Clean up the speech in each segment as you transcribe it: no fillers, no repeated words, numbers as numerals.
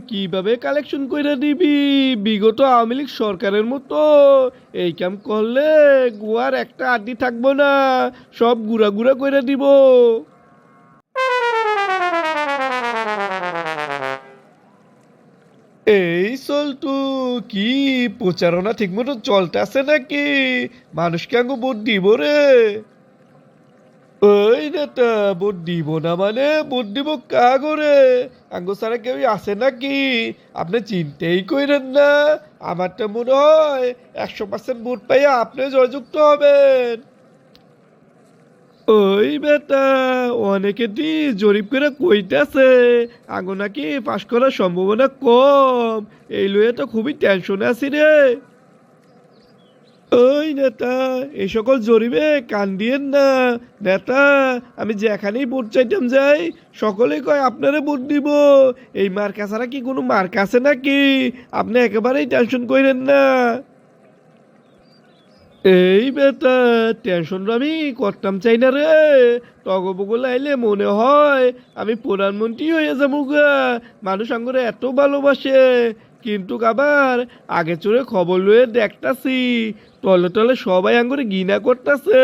কিভাবে কালেকশন কইরা দিবি? বিগত আওয়ামী লীগ সরকারের মতো এই কাম করলে গোয়ার একটা আড্ডি থাকবো না, সব গুড়া গুড়া কইরা দিব। এই চলতু, কি প্রচারণা ঠিক মতো চলতেছে নাকি? মানুষকে আঙ্গু ভোট দিব রে? ওই নেতা, ভোট দিব না মানে ভোট দিব কাগরে? আঙ্গু ছাড়া কেউ আছে নাকি? আপনি চিন্তাই কইরেন না। আমারটা মনে হয় 100% ভোট পাইয়া আপনি জয়যুক্ত হবেন। ওই বেটা, অনেকে দি জরিপ করে কইতাছে আঙ্গু নাকি পাশ করার সম্ভাবনা কম। এই লইয়া তো খুবই টেনশনে আছি রে। ওই নেতা, এই সকল জরিপে কান দিয়েন না। নেতা, আমি যেখানেই ভোট চাইতাম যাই, সকলেই কয় আপনারে ভোট দিব। এই মার্কা ছাড়া কি কোনো মার্কা আছে নাকি? আপনি একেবারেই টেনশন করেন না। এই বেটা, টেনশন আমি করতাম চাই না রে। তগবগল আইলে মনে হয় আমি প্রধানমন্ত্রী হয়ে যাবো গা। মানুষ আঙ্গুরে এত ভালোবাসে। কিন্তু আবার আগে চড়ে খবর লয়ে দেখতাছি, তলে তলে সবাই আঙ্গুরে ঘৃণা করতেছে।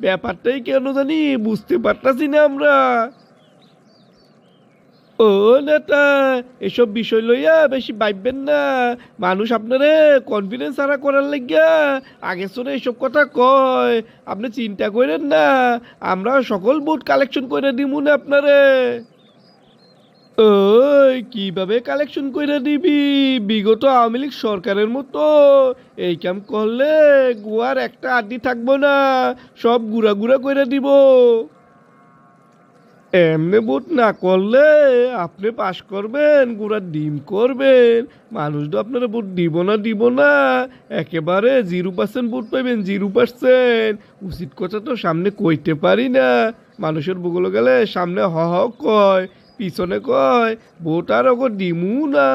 ব্যাপারটাই কেন জানি বুঝতে পারতাছি না আমরা। ও নেতা, এসব বিষয় লইয়া বেশি ভাববেন না। মানুষ আপনারে কনফিডেন্স হারা করার লাগিয়া আগে শুনে এসব কথা কয়। আপনি চিন্তা করেন না, আমরা সকল ভোট কালেকশন করে দিব না আপনারে। ওই কিভাবে কালেকশন কইরা দিবি? বিগত আওয়ামী লীগ সরকারের মতো এই কাম করলে গোয়ার একটা আড্ডি থাকবো না, সব গুড়া গুড়া কইরা দিব। এমনি ভোট না করলে আপনি পাশ করবেন, গুড়ার ডিম করবেন। মানুষ তো আপনারা ভোট দিব না দিব না, একেবারে 0% ভোট পাইবেন, 0%। উচিত কথা তো সামনে কইতে পারি না। মানুষের বগল গেলে সামনে হ হ কয়, পিছনে কয় ভোট আর ওগো দিমু না।